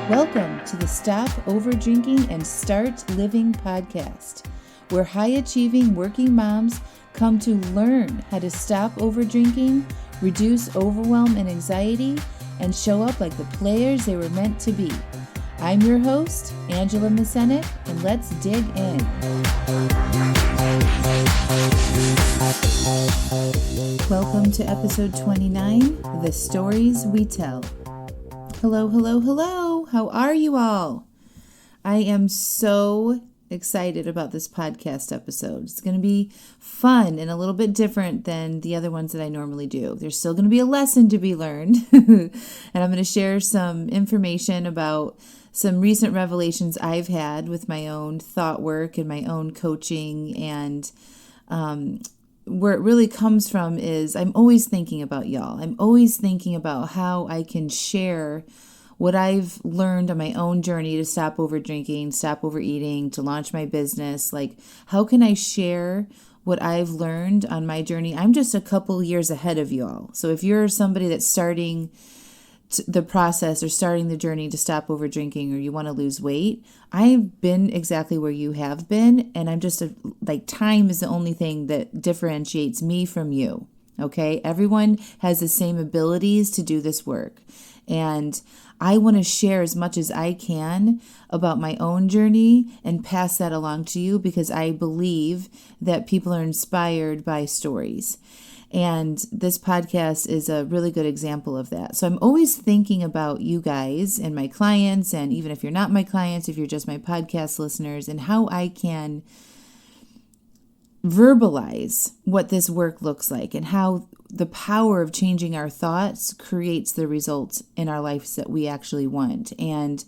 Welcome to the Stop Overdrinking and Start Living podcast, where high-achieving working moms come to learn how to stop overdrinking, reduce overwhelm and anxiety, and show up like the players they were meant to be. I'm your host, Angela Mascenik, and let's dig in. Welcome to episode 29, The Stories We Tell. Hello, hello, hello. How are you all? I am so excited about this podcast episode. It's going to be fun and a little bit different than the other ones that I normally do. There's still going to be a lesson to be learned. And I'm going to share some information about some recent revelations I've had with my own thought work and my own coaching. And where it really comes from is I'm always thinking about y'all. I'm always thinking about how I can share what I've learned on my own journey to stop over drinking, stop overeating, to launch my business. Like, how can I share what I've learned on my journey? I'm just a couple years ahead of y'all. So if you're somebody that's starting the process or starting the journey to stop over drinking, or you want to lose weight, I've been exactly where you have been. And I'm just time is the only thing that differentiates me from you. Okay. Everyone has the same abilities to do this work. And I want to share as much as I can about my own journey and pass that along to you, because I believe that people are inspired by stories. And this podcast is a really good example of that. So I'm always thinking about you guys and my clients, and even if you're not my clients, if you're just my podcast listeners, and how I can verbalize what this work looks like and how the power of changing our thoughts creates the results in our lives that we actually want. And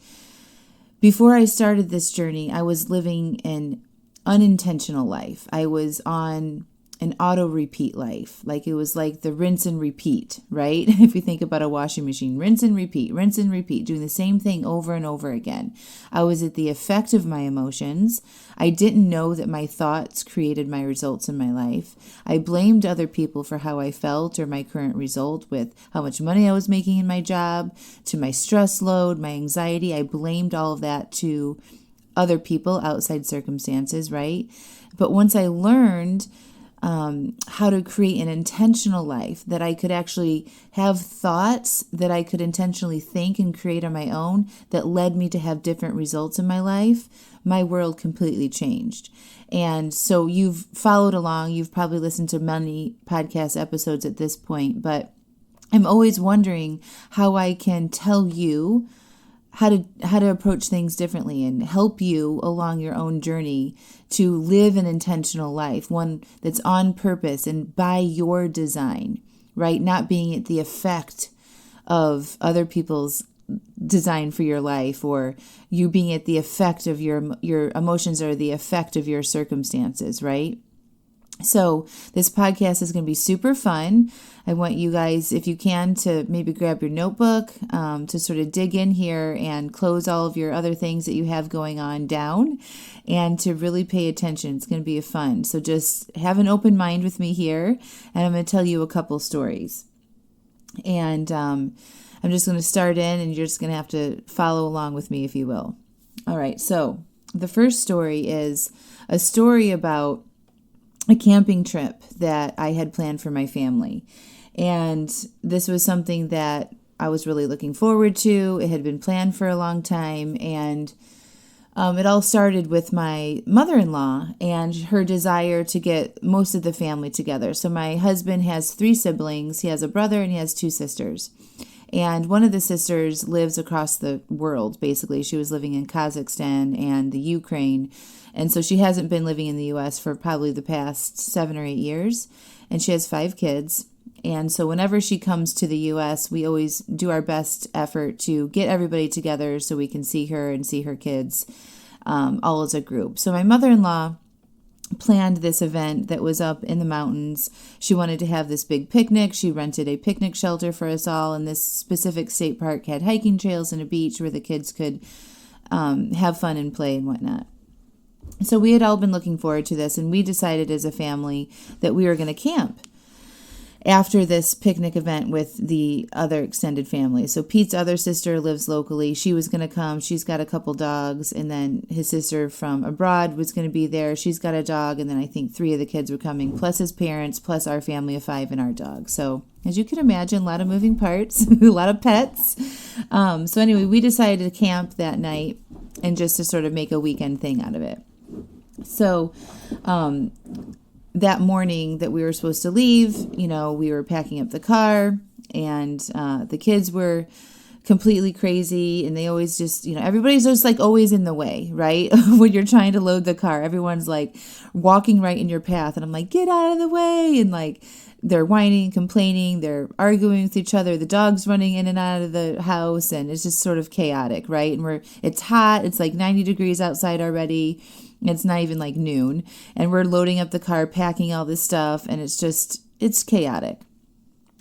before I started this journey, I was living an unintentional life. I was on an auto repeat life. Like, it was like the rinse and repeat, right? If you think about a washing machine, rinse and repeat, doing the same thing over and over again. I was at the effect of my emotions. I didn't know that my thoughts created my results in my life. I blamed other people for how I felt or my current result, with how much money I was making in my job, to my stress load, my anxiety. I blamed all of that to other people, outside circumstances, right? But once I learned how to create an intentional life, that I could actually have thoughts that I could intentionally think and create on my own, that led me to have different results in my life, my world completely changed. And so you've followed along. You've probably listened to many podcast episodes at this point, but I'm always wondering how I can tell you how to approach things differently and help you along your own journey to live an intentional life, one that's on purpose and by your design, right? Not being at the effect of other people's design for your life, or you being at the effect of your emotions or the effect of your circumstances, right? So this podcast is going to be super fun. I want you guys, if you can, to maybe grab your notebook, to sort of dig in here and close all of your other things that you have going on down, and to really pay attention. It's going to be fun. So just have an open mind with me here, and I'm going to tell you a couple stories. And I'm just going to start in, and you're just going to have to follow along with me, if you will. All right. So the first story is a story about a camping trip that I had planned for my family. And this was something that I was really looking forward to. It had been planned for a long time. And it all started with my mother-in-law and her desire to get most of the family together. So my husband has 3 siblings. He has a brother and he has 2 sisters. And one of the sisters lives across the world, basically. She was living in Kazakhstan and the Ukraine. And so she hasn't been living in the U.S. for probably the past 7 or 8 years. And she has 5 kids. And so whenever she comes to the U.S., we always do our best effort to get everybody together so we can see her and see her kids all as a group. So my mother-in-law planned this event that was up in the mountains. She wanted to have this big picnic. She rented a picnic shelter for us all, and this specific state park had hiking trails and a beach where the kids could have fun and play and whatnot. So we had all been looking forward to this, and we decided as a family that we were going to camp. after this picnic event with the other extended family. So Pete's other sister lives locally. She was going to come. She's got a couple dogs. And then his sister from abroad was going to be there. She's got a dog. And then I think 3 of the kids were coming, plus his parents, plus our family of 5 and our dog. So as you can imagine, a lot of moving parts, a lot of pets. So anyway, we decided to camp that night and just to sort of make a weekend thing out of it. So that morning that we were supposed to leave, we were packing up the car, and the kids were completely crazy, and they always just, everybody's just like always in the way, right? When you're trying to load the car, everyone's like walking right in your path, and I'm like, get out of the way, and like they're whining, complaining, they're arguing with each other, the dog's running in and out of the house, and it's just sort of chaotic, right? And it's hot, it's like 90 degrees outside already. It's not even like noon, and we're loading up the car, packing all this stuff, and it's chaotic.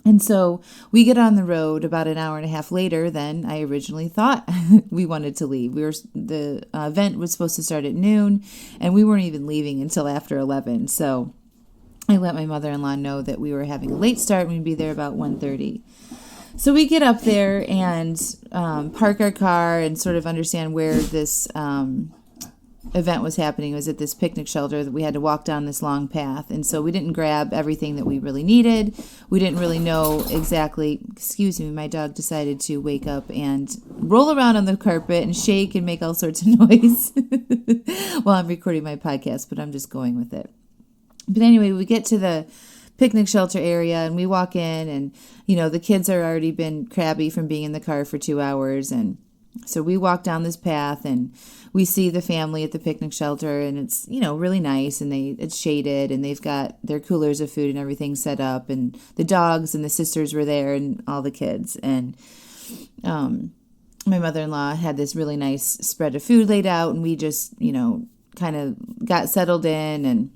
And so we get on the road about an hour and a half later than I originally thought we wanted to leave. The event was supposed to start at noon, and we weren't even leaving until after 11. So I let my mother-in-law know that we were having a late start and we'd be there about 1:30. So we get up there and park our car and sort of understand where this event was happening. It was at this picnic shelter that we had to walk down this long path, and so we didn't grab everything that we really needed. We didn't really know exactly. Excuse me, my dog decided to wake up and roll around on the carpet and shake and make all sorts of noise while I'm recording my podcast, but I'm just going with it. But anyway, we get to the picnic shelter area and we walk in, and the kids are already been crabby from being in the car for 2 hours, and so we walk down this path and we see the family at the picnic shelter, and it's, really nice, and it's shaded, and they've got their coolers of food and everything set up, and the dogs and the sisters were there and all the kids. And my mother-in-law had this really nice spread of food laid out, and we just, kind of got settled in and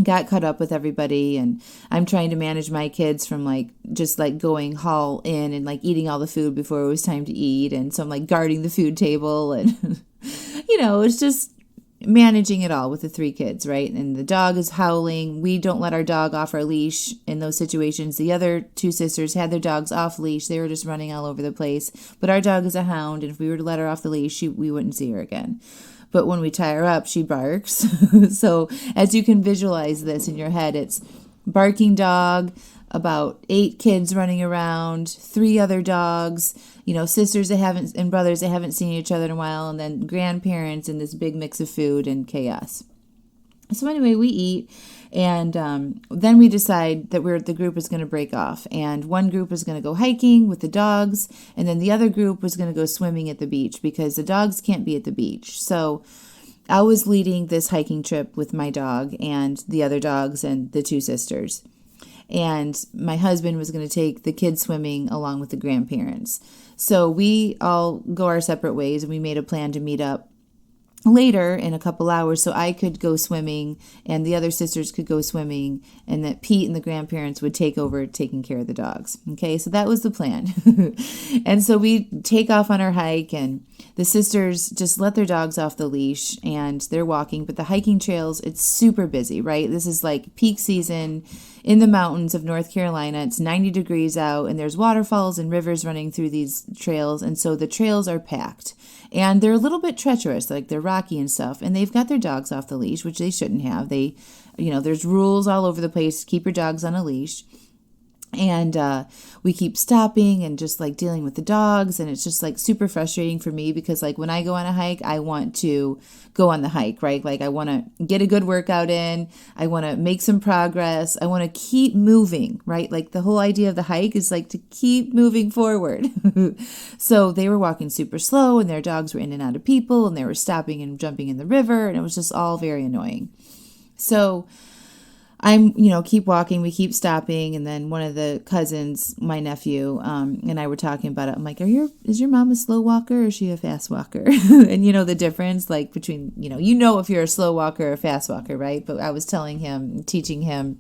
got caught up with everybody. And I'm trying to manage my kids from just going haul in and eating all the food before it was time to eat. And so I'm guarding the food table, and it's just managing it all with the 3 kids, right? And the dog is howling. We don't let our dog off our leash in those situations. The other 2 sisters had their dogs off leash. They were just running all over the place. But our dog is a hound, and if we were to let her off the leash, we wouldn't see her again. But when we tie her up, she barks. So as you can visualize this in your head, it's barking dog, about 8 kids running around, 3 other dogs, sisters and brothers that haven't seen each other in a while, and then grandparents, and this big mix of food and chaos. So anyway, we eat, and then we decide that the group is going to break off, and one group was going to go hiking with the dogs, and then the other group was going to go swimming at the beach because the dogs can't be at the beach. So I was leading this hiking trip with my dog and the other dogs and the 2 sisters. And my husband was going to take the kids swimming along with the grandparents. So we all go our separate ways, and we made a plan to meet up later in a couple hours so I could go swimming and the other sisters could go swimming, and that Pete and the grandparents would take over taking care of the dogs. Okay, so that was the plan. And so we take off on our hike, and the sisters just let their dogs off the leash and they're walking, but the hiking trails, it's super busy, right? This is peak season in the mountains of North Carolina. It's 90 degrees out, and there's waterfalls and rivers running through these trails, and so the trails are packed. And they're a little bit treacherous, they're rocky and stuff. And they've got their dogs off the leash, which they shouldn't have. There's rules all over the place. Keep your dogs on a leash. And we keep stopping and just dealing with the dogs. And it's just super frustrating for me because when I go on a hike, I want to go on the hike, right? I want to get a good workout in. I want to make some progress. I want to keep moving, right? The whole idea of the hike is to keep moving forward. So they were walking super slow, and their dogs were in and out of people, and they were stopping and jumping in the river. And it was just all very annoying. So I'm, keep walking, we keep stopping, and then one of the cousins, my nephew, and I were talking about it. I'm like, is your mom a slow walker or is she a fast walker? And the difference, between, if you're a slow walker or a fast walker, right? But I was teaching him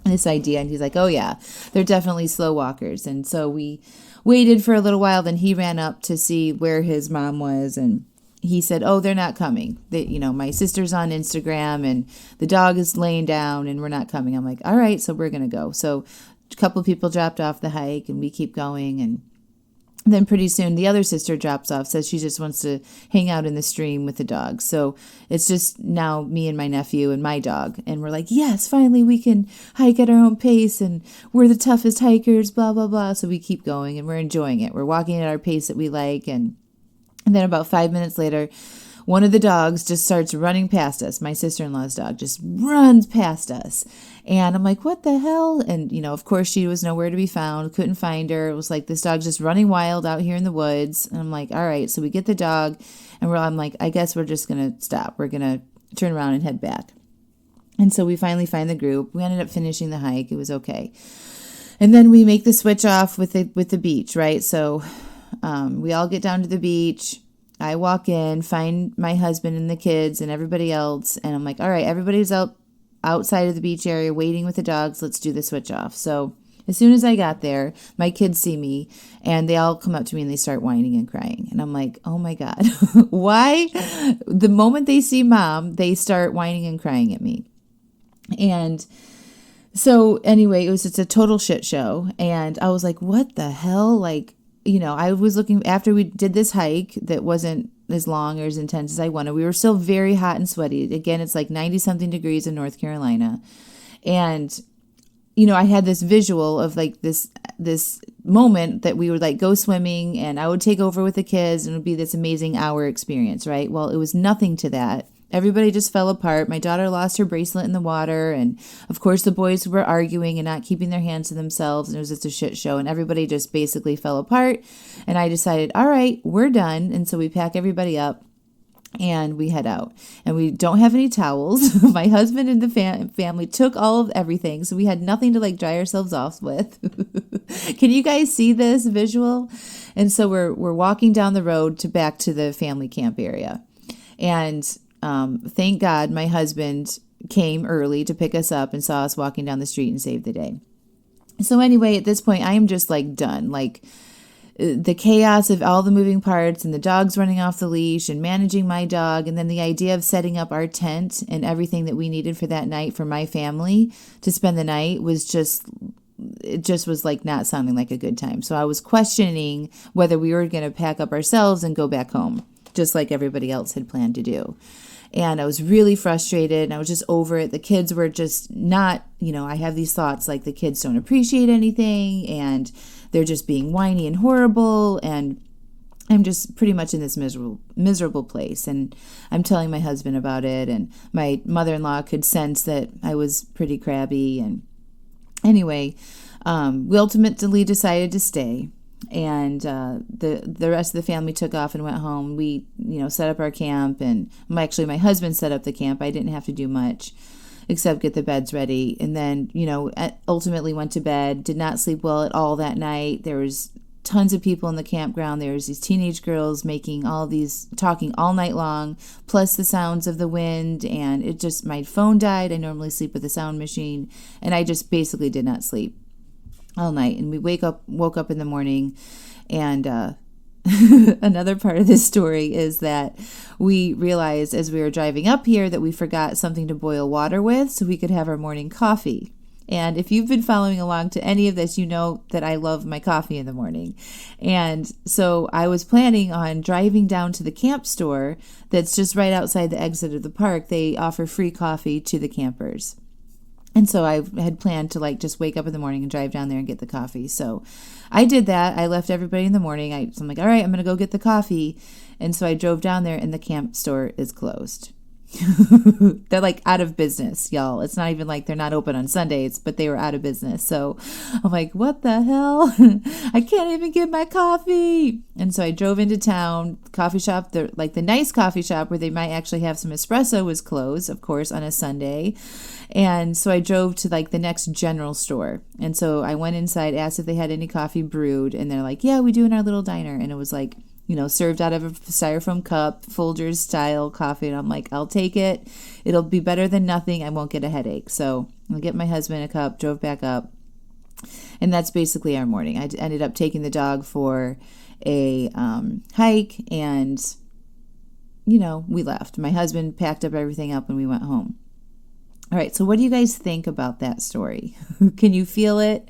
this idea, and he's like, oh yeah, they're definitely slow walkers. And so we waited for a little while, then he ran up to see where his mom was, and he said, oh, they're not coming. My sister's on Instagram, and the dog is laying down, and we're not coming. I'm like, all right, so we're going to go. So a couple of people dropped off the hike, and we keep going. And then pretty soon the other sister drops off, says she just wants to hang out in the stream with the dog. So it's just now me and my nephew and my dog. And we're like, yes, finally we can hike at our own pace, and we're the toughest hikers, blah, blah, blah. So we keep going, and we're enjoying it. We're walking at our pace that we like. And then about 5 minutes later, one of the dogs just starts running past us. My sister-in-law's dog just runs past us. And I'm like, what the hell? And, of course, she was nowhere to be found. Couldn't find her. It was like this dog's just running wild out here in the woods. And I'm like, all right. So we get the dog, and I'm like, I guess we're just going to stop. We're going to turn around and head back. And so we finally find the group. We ended up finishing the hike. It was okay. And then we make the switch off with the beach, right? So we all get down to the beach. I walk in, find my husband and the kids and everybody else. And I'm like, all right, everybody's outside of the beach area waiting with the dogs. Let's do the switch off. So as soon as I got there, my kids see me, and they all come up to me and they start whining and crying. And I'm like, oh my God, why? The moment they see Mom, they start whining and crying at me. And so anyway, it's a total shit show. And I was like, what the hell? Like, I was looking, after we did this hike that wasn't as long or as intense as I wanted, we were still very hot and sweaty. Again, it's like 90 something degrees in North Carolina. And, I had this visual of like this moment that we would like go swimming, and I would take over with the kids, and it would be this amazing hour experience, right? Well, it was nothing to that. Everybody just fell apart. My daughter lost her bracelet in the water. And of course the boys were arguing and not keeping their hands to themselves. And it was just a shit show. And everybody just basically fell apart. And I decided, all right, we're done. And so we pack everybody up and we head out. And we don't have any towels. My husband and the family took all of everything. So we had nothing to like dry ourselves off with. Can you guys see this visual? And so we're walking down the road back to the family camp area. And thank God my husband came early to pick us up and saw us walking down the street and saved the day. So anyway, at this point, I am just like done. Like the chaos of all the moving parts and the dogs running off the leash and managing my dog. And then the idea of setting up our tent and everything that we needed for that night for my family to spend the night it just was like not sounding like a good time. So I was questioning whether we were going to pack up ourselves and go back home, just like everybody else had planned to do. And I was really frustrated, and I was just over it. The kids were just not, I have these thoughts like the kids don't appreciate anything, and they're just being whiny and horrible. And I'm just pretty much in this miserable place. And I'm telling my husband about it, and my mother-in-law could sense that I was pretty crabby. And anyway, we ultimately decided to stay. And the rest of the family took off and went home. We, set up our camp, and my husband set up the camp. I didn't have to do much except get the beds ready. And then, ultimately went to bed, did not sleep well at all that night. There was tons of people in the campground. There was these teenage girls talking all night long, plus the sounds of the wind. And my phone died. I normally sleep with a sound machine, and I just basically did not sleep all night. And we woke up in the morning, and another part of this story is that we realized as we were driving up here that we forgot something to boil water with so we could have our morning coffee. And if you've been following along to any of this, you know that I love my coffee in the morning. And so I was planning on driving down to the camp store that's just right outside the exit of the park. They offer free coffee to the campers. And so I had planned to just wake up in the morning and drive down there and get the coffee. So I did that. I left everybody in the morning. So I'm like, all right, I'm going to go get the coffee. And so I drove down there, and the camp store is closed. They're out of business, y'all. It's not even like they're not open on Sundays, but they were out of business. So I'm like, what the hell? I can't even get my coffee. And so I drove into town. Coffee shop, the nice coffee shop where they might actually have some espresso, was closed, of course, on a Sunday. And so I drove to the next general store. And so I went inside, asked if they had any coffee brewed, and they're like, yeah, we do in our little diner. And it was served out of a styrofoam cup, Folgers style coffee. And I'm like, I'll take it. It'll be better than nothing. I won't get a headache. So I'll get my husband a cup, drove back up. And that's basically our morning. I ended up taking the dog for a hike, and, we left. My husband packed up everything up and we went home. All right, so what do you guys think about that story? Can you feel it?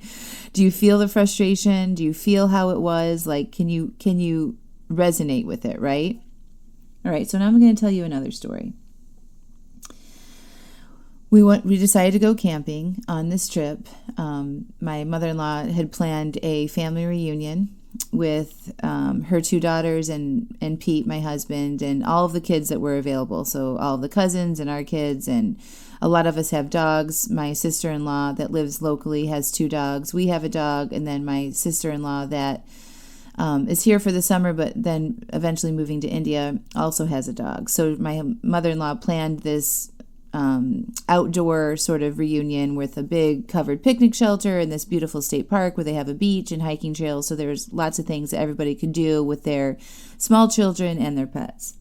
Do you feel the frustration? Do you feel how it was? Like, can you resonate with it, right? All right, so now I'm going to tell you another story. We decided to go camping on this trip. My mother-in-law had planned a family reunion with her two daughters and Pete, my husband, and all of the kids that were available. So all of the cousins and our kids, and a lot of us have dogs. My sister-in-law that lives locally has two dogs. We have a dog, and then my sister-in-law that is here for the summer, but then eventually moving to India also has a dog. So my mother-in-law planned this outdoor sort of reunion with a big covered picnic shelter in this beautiful state park where they have a beach and hiking trails. So there's lots of things that everybody could do with their small children and their pets.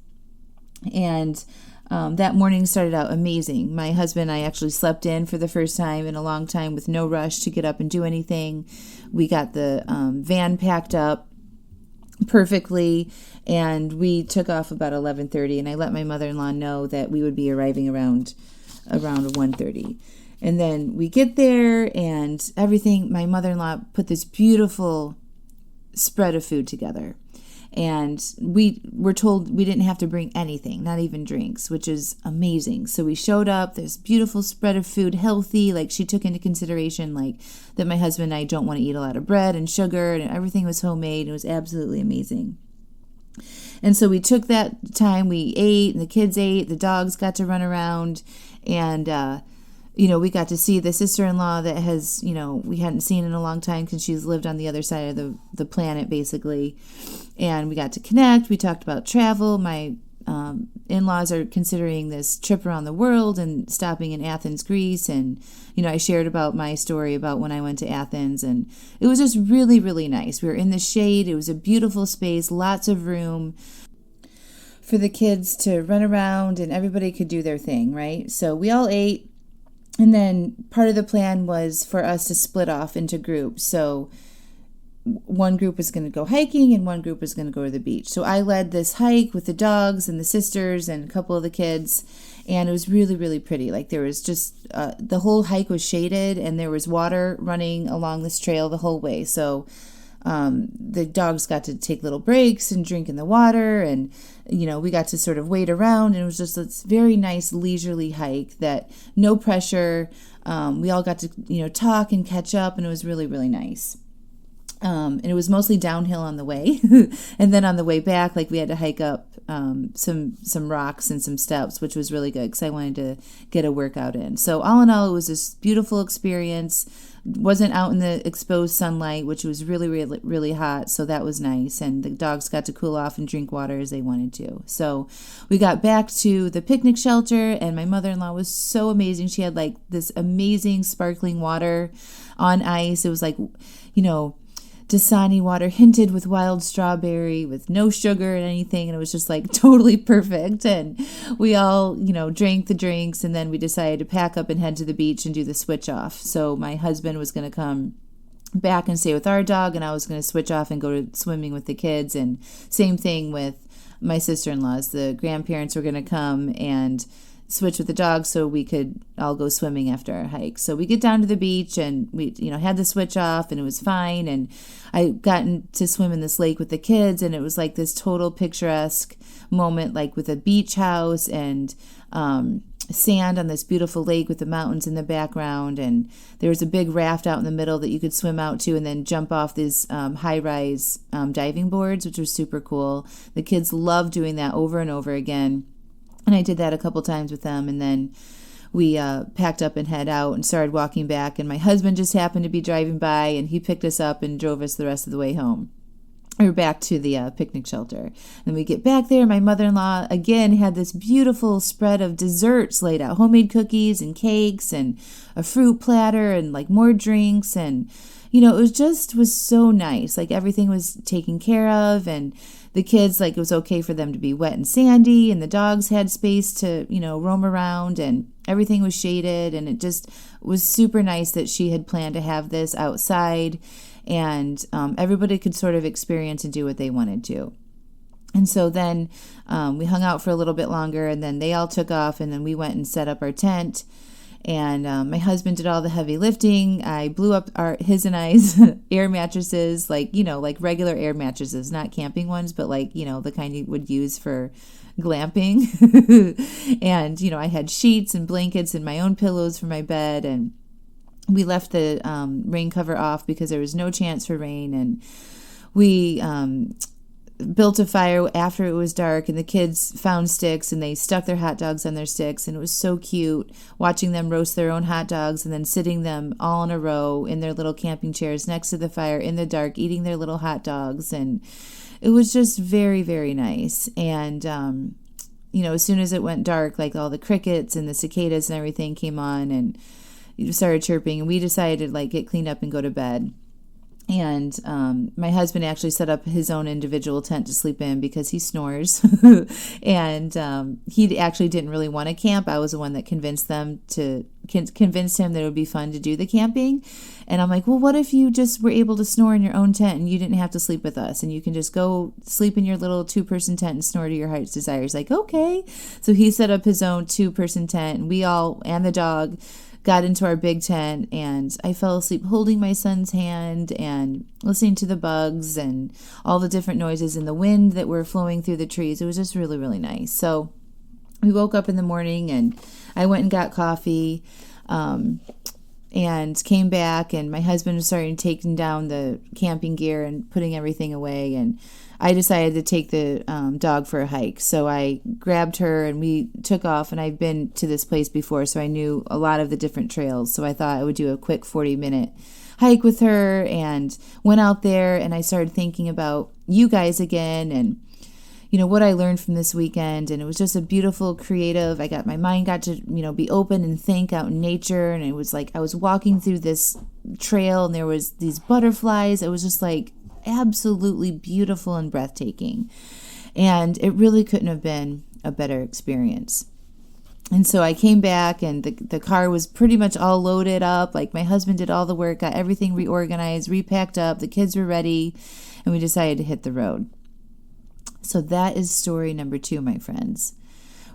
And that morning started out amazing. My husband and I actually slept in for the first time in a long time with no rush to get up and do anything. We got the van packed up perfectly, and we took off about 11:30, and I let my mother-in-law know that we would be arriving around 1:30. And then we get there and everything. My mother-in-law put this beautiful spread of food together, and we were told we didn't have to bring anything, not even drinks, which is amazing. So we showed up, this beautiful spread of food, healthy. Like, she took into consideration like that my husband and I don't want to eat a lot of bread and sugar, and everything was homemade. It was absolutely amazing. And so we took that time, we ate, and the kids ate, the dogs got to run around, and we got to see the sister-in-law that has, we hadn't seen in a long time because she's lived on the other side of the planet, basically. And we got to connect. We talked about travel. My in-laws are considering this trip around the world and stopping in Athens, Greece. And, I shared about my story about when I went to Athens. And it was just really, really nice. We were in the shade. It was a beautiful space, lots of room for the kids to run around, and everybody could do their thing, right? So we all ate. And then part of the plan was for us to split off into groups. So one group was going to go hiking and one group was going to go to the beach. So I led this hike with the dogs and the sisters and a couple of the kids. And it was really, really pretty. Like, there was just, the whole hike was shaded and there was water running along this trail the whole way. So the dogs got to take little breaks and drink in the water, and we got to sort of wait around, and it was just this very nice leisurely hike that no pressure. We all got to talk and catch up, and it was really, really nice. And it was mostly downhill on the way, and then on the way back, like, we had to hike up some rocks and some steps, which was really good because I wanted to get a workout in. So all in all, it was this beautiful experience. Wasn't out in the exposed sunlight, which was really, really, really hot, so that was nice. And the dogs got to cool off and drink water as they wanted to. So we got back to the picnic shelter, and my mother-in-law was so amazing. She had like this amazing sparkling water on ice. It was like, Dasani water hinted with wild strawberry with no sugar and anything, and it was just like totally perfect. And we all drank the drinks, and then we decided to pack up and head to the beach and do the switch off. So my husband was going to come back and stay with our dog, and I was going to switch off and go to swimming with the kids. And same thing with my sister-in-laws. The grandparents were going to come and switch with the dog so we could all go swimming after our hike. So we get down to the beach, and we had the switch off, and it was fine. And I gotten to swim in this lake with the kids, and it was like this total picturesque moment, like with a beach house and sand on this beautiful lake with the mountains in the background. And there was a big raft out in the middle that you could swim out to and then jump off these high-rise diving boards, which was super cool. The kids loved doing that over and over again. And I did that a couple times with them, and then we packed up and head out and started walking back, and my husband just happened to be driving by, and he picked us up and drove us the rest of the way home. Or back to the picnic shelter. And we get back there, my mother-in-law, again, had this beautiful spread of desserts laid out, homemade cookies and cakes and a fruit platter and like more drinks, and it was so nice. Like, everything was taken care of, and the kids, like, it was okay for them to be wet and sandy, and the dogs had space to, roam around, and everything was shaded, and it just was super nice that she had planned to have this outside, and everybody could sort of experience and do what they wanted to. And so then we hung out for a little bit longer, and then they all took off, and then we went and set up our tent. And my husband did all the heavy lifting. I blew up his and I's air mattresses, like regular air mattresses, not camping ones, but the kind you would use for glamping. And, I had sheets and blankets and my own pillows for my bed. And we left the rain cover off because there was no chance for rain. And we built a fire after it was dark, and the kids found sticks and they stuck their hot dogs on their sticks, and it was so cute watching them roast their own hot dogs and then sitting them all in a row in their little camping chairs next to the fire in the dark eating their little hot dogs. And it was just very, very nice. And as soon as it went dark, all the crickets and the cicadas and everything came on and started chirping, and we decided to get cleaned up and go to bed. And my husband actually set up his own individual tent to sleep in because he snores. And he actually didn't really want to camp. I was the one that convinced him that it would be fun to do the camping. And I'm like, well, what if you just were able to snore in your own tent and you didn't have to sleep with us, and you can just go sleep in your little 2-person tent and snore to your heart's desire? He's like, okay. So he set up his own 2-person tent, and we all, and the dog, got into our big tent, and I fell asleep holding my son's hand and listening to the bugs and all the different noises and the wind that were flowing through the trees. It was just really, really nice. So we woke up in the morning, and I went and got coffee and came back, and my husband was starting taking down the camping gear and putting everything away, and I decided to take the dog for a hike. So I grabbed her and we took off, and I've been to this place before, so I knew a lot of the different trails. So I thought I would do a quick 40-minute hike with her, and went out there, and I started thinking about you guys again and what I learned from this weekend. And it was just a beautiful, creative, my mind got to, be open and think out in nature. And it was like I was walking through this trail, and there was these butterflies. It was just absolutely beautiful and breathtaking. And it really couldn't have been a better experience. And so I came back, and the car was pretty much all loaded up. My husband did all the work, got everything reorganized, repacked up, the kids were ready, and we decided to hit the road. So that is story number 2, my friends.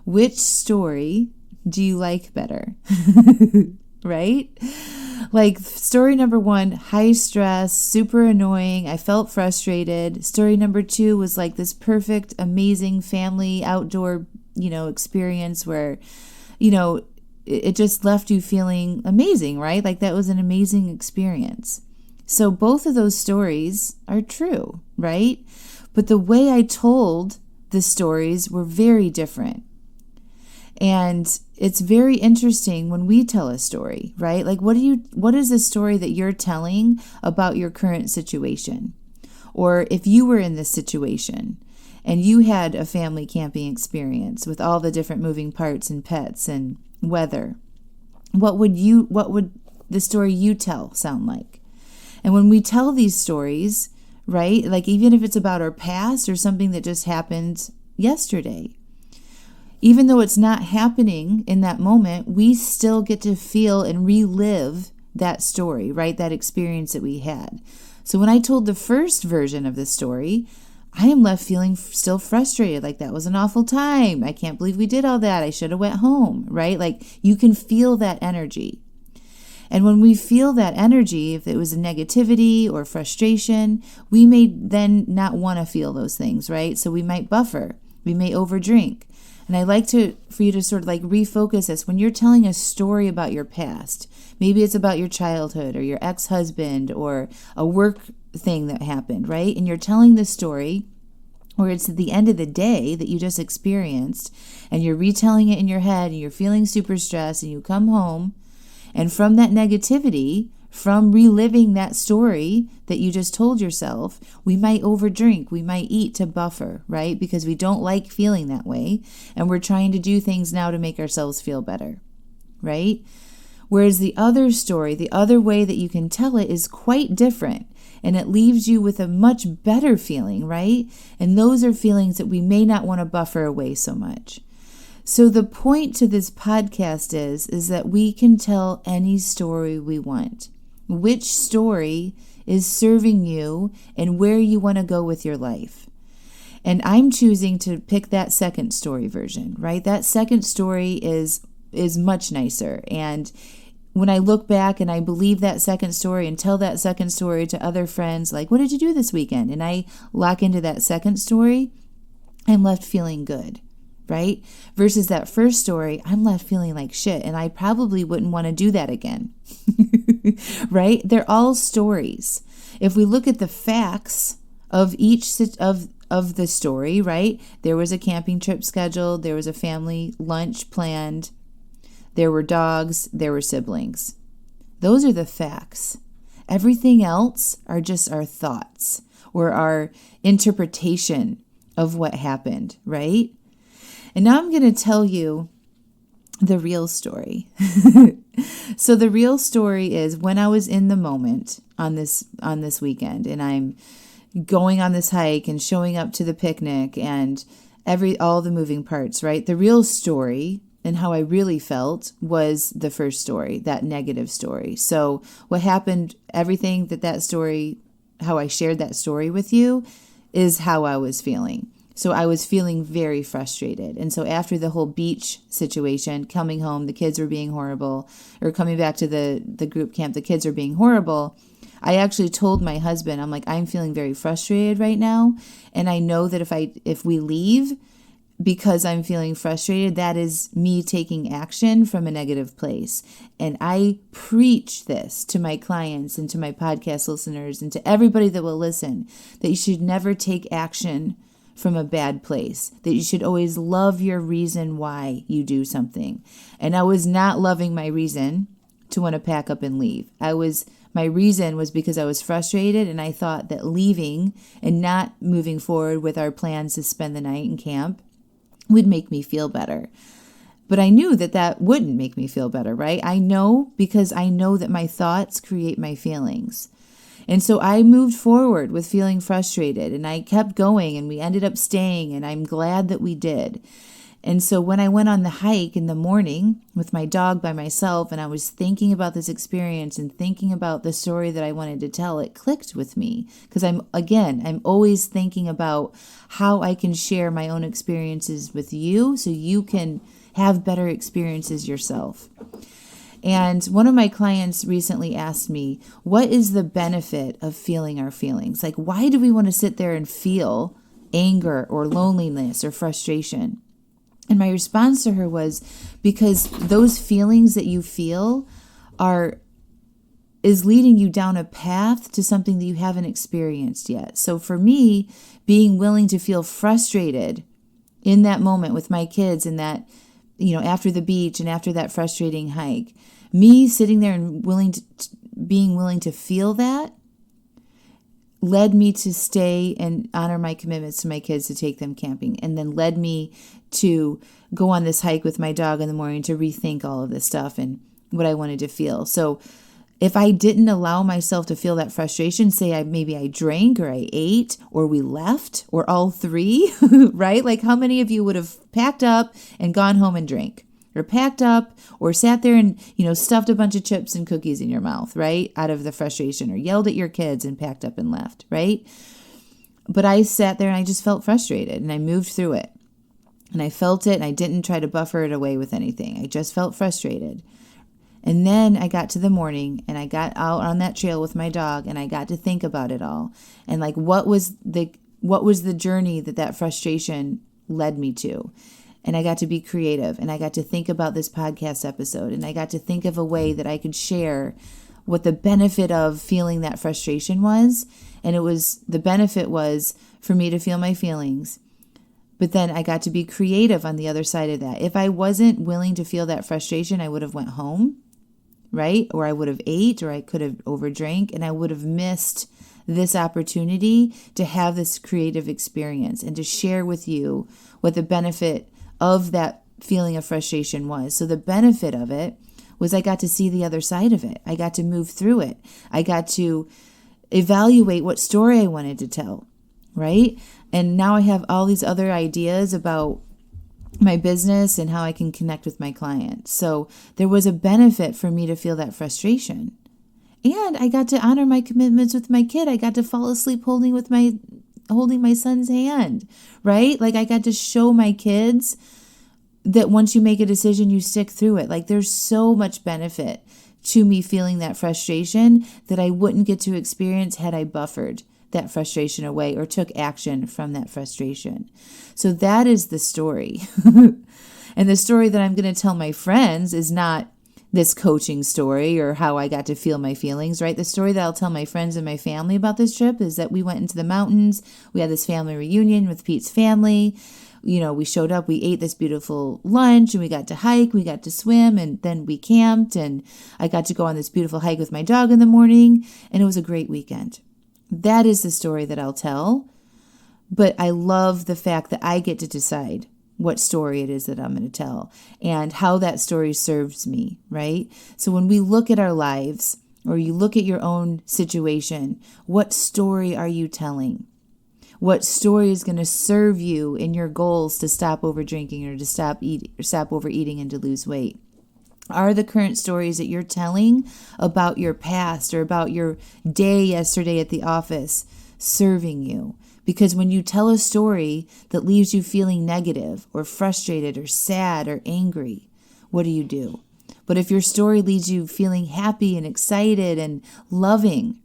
Which story do you like better? Right? Story number 1, high stress, super annoying. I felt frustrated. Story number 2 was this perfect, amazing family outdoor, experience where, it just left you feeling amazing, right? That was an amazing experience. So both of those stories are true, right? But the way I told the stories were very different. And it's very interesting when we tell a story, right? What is the story that you're telling about your current situation? Or if you were in this situation and you had a family camping experience with all the different moving parts and pets and weather, what would the story you tell sound like? And when we tell these stories, right, even if it's about our past or something that just happened yesterday, even though it's not happening in that moment, we still get to feel and relive that story, right? That experience that we had. So when I told the first version of the story, I am left feeling still frustrated. That was an awful time. I can't believe we did all that. I should have went home, right? You can feel that energy. And when we feel that energy, if it was a negativity or frustration, we may then not want to feel those things, right? So we might buffer. We may overdrink. And I like for you to sort of refocus this. When you're telling a story about your past, maybe it's about your childhood or your ex-husband or a work thing that happened, right? And you're telling this story, or it's at the end of the day that you just experienced, and you're retelling it in your head, and you're feeling super stressed, and you come home, and from that negativity, from reliving that story that you just told yourself, we might overdrink, we might eat to buffer, right? Because we don't like feeling that way, and we're trying to do things now to make ourselves feel better, right? Whereas the other story, the other way that you can tell it is quite different, and it leaves you with a much better feeling, right? And those are feelings that we may not want to buffer away so much. So the point to this podcast is that we can tell any story we want. Which story is serving you and where you want to go with your life. And I'm choosing to pick that second story version, right? That second story is is much nicer. And when I look back and I believe that second story and tell that second story to other friends, like, what did you do this weekend? And I lock into that second story, I'm left feeling good, right? Versus that first story, I'm left feeling like shit, and I probably wouldn't want to do that again, right? They're all stories. If we look at the facts of each of the story, right? There was a camping trip scheduled, there was a family lunch planned, there were dogs, there were siblings. Those are the facts. Everything else are just our thoughts or our interpretation of what happened, right? And now I'm going to tell you the real story. So the real story is when I was in the moment on this weekend, and I'm going on this hike and showing up to the picnic and all the moving parts, right? The real story and how I really felt was the first story, that negative story. So what happened, everything that story, how I shared that story with you, is how I was feeling. So I was feeling very frustrated. And so after the whole beach situation, coming home, the kids were being horrible, or coming back to the group camp, the kids are being horrible. I actually told my husband, I'm like, I'm feeling very frustrated right now. And I know that if we leave because I'm feeling frustrated, that is me taking action from a negative place. And I preach this to my clients and to my podcast listeners and to everybody that will listen, that you should never take action from a bad place, that you should always love your reason why you do something. And I was not loving my reason to want to pack up and leave. My reason was because I was frustrated, and I thought that leaving and not moving forward with our plans to spend the night in camp would make me feel better. But I knew that wouldn't make me feel better, right? I know because I know that my thoughts create my feelings. And so I moved forward with feeling frustrated, and I kept going, and we ended up staying, and I'm glad that we did. And so when I went on the hike in the morning with my dog by myself, and I was thinking about this experience and thinking about the story that I wanted to tell, it clicked with me. Because I'm always thinking about how I can share my own experiences with you so you can have better experiences yourself. And one of my clients recently asked me, what is the benefit of feeling our feelings? Like, why do we want to sit there and feel anger or loneliness or frustration? And my response to her was, because those feelings that you feel is leading you down a path to something that you haven't experienced yet. So for me, being willing to feel frustrated in that moment with my kids and that, after the beach and after that frustrating hike, me sitting there and being willing to feel that led me to stay and honor my commitments to my kids to take them camping, and then led me to go on this hike with my dog in the morning to rethink all of this stuff and what I wanted to feel. So if I didn't allow myself to feel that frustration, say maybe I drank or I ate or we left or all three, right? Like how many of you would have packed up and gone home and drank, or packed up or sat there and, stuffed a bunch of chips and cookies in your mouth, right? Out of the frustration, or yelled at your kids and packed up and left, right? But I sat there and I just felt frustrated, and I moved through it, and I felt it, and I didn't try to buffer it away with anything. I just felt frustrated. And then I got to the morning, and I got out on that trail with my dog, and I got to think about it all. And like, what was the journey that frustration led me to? And I got to be creative, and I got to think about this podcast episode, and I got to think of a way that I could share what the benefit of feeling that frustration was. And the benefit was for me to feel my feelings. But then I got to be creative on the other side of that. If I wasn't willing to feel that frustration, I would have went home, right? Or I would have ate, or I could have overdrank, and I would have missed this opportunity to have this creative experience and to share with you what the benefit of that feeling of frustration was. So the benefit of it was I got to see the other side of it. I got to move through it. I got to evaluate what story I wanted to tell, right? And now I have all these other ideas about my business and how I can connect with my clients. So there was a benefit for me to feel that frustration. And I got to honor my commitments with my kid. I got to fall asleep holding my son's hand, right? Like I got to show my kids that once you make a decision, you stick through it. Like, there's so much benefit to me feeling that frustration that I wouldn't get to experience had I buffered that frustration away or took action from that frustration. So that is the story. And the story that I'm going to tell my friends is not this coaching story or how I got to feel my feelings, right? The story that I'll tell my friends and my family about this trip is that we went into the mountains. We had this family reunion with Pete's family. You know, we showed up, we ate this beautiful lunch, and we got to hike, we got to swim, and then we camped, and I got to go on this beautiful hike with my dog in the morning, and it was a great weekend. That is the story that I'll tell, but I love the fact that I get to decide what story it is that I'm going to tell and how that story serves me, right? So when we look at our lives, or you look at your own situation, what story are you telling? What story is going to serve you in your goals to stop over drinking or to stop overeating and to lose weight? Are the current stories that you're telling about your past or about your day yesterday at the office serving you? Because when you tell a story that leaves you feeling negative or frustrated or sad or angry, what do? But if your story leaves you feeling happy and excited and loving,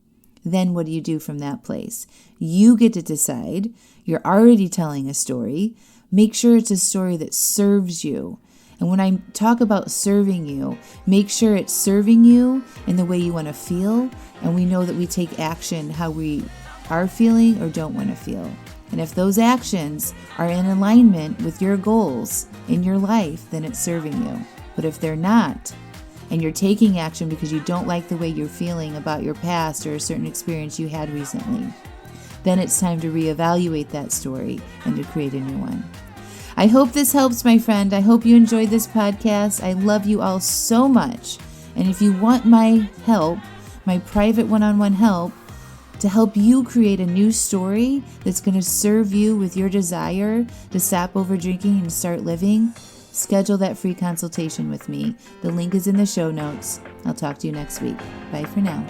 then what do you do from that place? You get to decide. You're already telling a story. Make sure it's a story that serves you. And when I talk about serving you, make sure it's serving you in the way you want to feel. And we know that we take action how we are feeling or don't want to feel. And if those actions are in alignment with your goals in your life, then it's serving you. But if they're not, and you're taking action because you don't like the way you're feeling about your past or a certain experience you had recently, then it's time to reevaluate that story and to create a new one. I hope this helps, my friend. I hope you enjoyed this podcast. I love you all so much. And if you want my help, my private one-on-one help, to help you create a new story that's going to serve you with your desire to stop over drinking and start living, schedule that free consultation with me. The link is in the show notes. I'll talk to you next week. Bye for now.